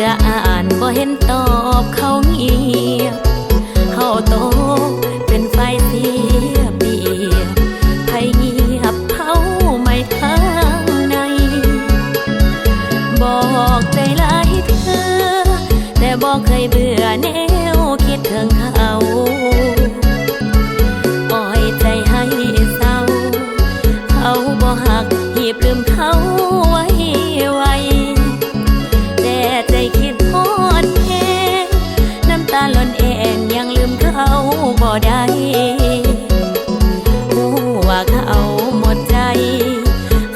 ละอ่านบ่เห็นตอบเขาเงียบเขาโตเป็นไฟเสียเปรียบไผเงียบเผาไม่ทางในบอกใจหลายเธอแต่บอกเคยเบื่อแนวคิดถึงเขาปล่อยใจให้เศร้าเขาบ่หักหีบลืมเขาไว้ไวแต่ใจคิดฮอดแหงน้ำตาหล่นเองยังลืมเขาบ่ได้หูว่าเขาหมดใจ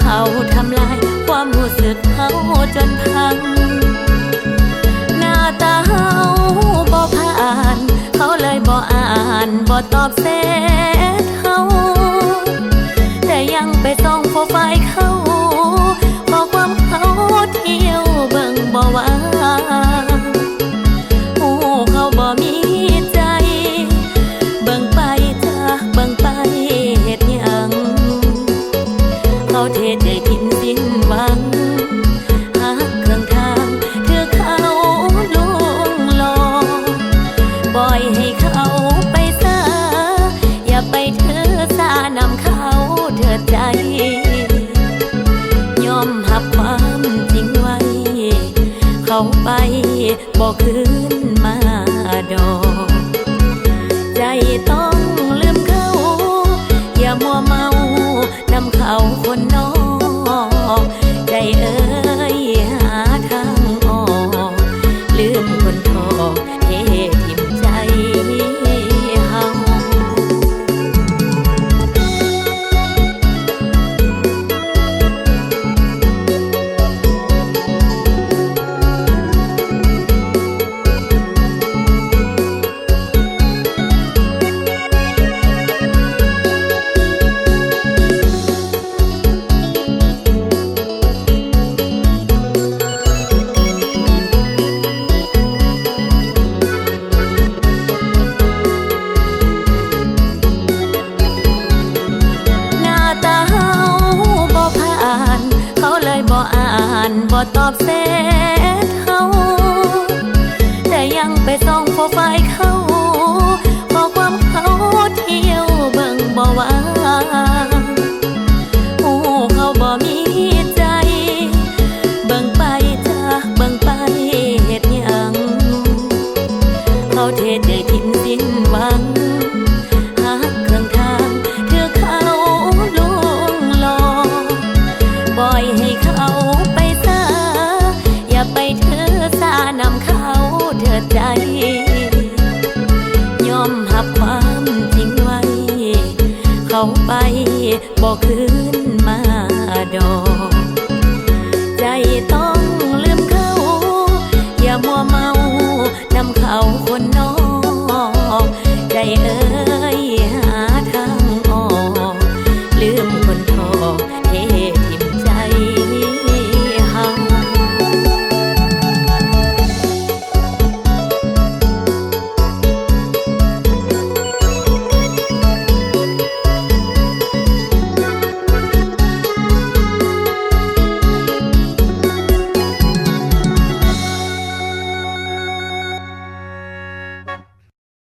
เขาทำลายความรู้สึกเขาจนพังหน้าตาเขาบ่ผ่านเขาเลยบ่อ่านบ่ตอบเสธเขาแต่ยังไปส่องโปรไฟล์เขาข้อความเขาเที่ยวเบิ่งบ่ว่างหูเขาบ่มีใจเบิ่งไปจ้าเบิ่งไปเฮ็ดหยังเขาเทใจทิ้งสิ้นหวังหาเครื่องทางถือเขาลวงหลอกปล่อยให้เขาไปซะอย่าไปถือสานำเขาเถิดใจยอมหับความจริงไว้เขาไปบอกคืนมาดอกใจต้องลืมเขาอย่ามัวเมานำเขาคนนอกใจเอ้ยหาทางออกลืมคนทอกเททิ่มใจเฮาบ่ตอบเสธเขาแต่ยังไปส่องโปรไฟล์เขาข้อความเขาเที่ยวเบิ่งบ่ว่างหูเขาบ่มีใจเบิ่งไปจ้าเบิ่งไปเฮ็ดหยังเขาเทใจทิ้งสิ้นหวังหาเครื่องทางถือเขาลวงหลอกปล่อยให้เขาไปอย่าไปถือสานำเขาเถิดใจยอมหับความจริงไว้เขาไปบอกคืน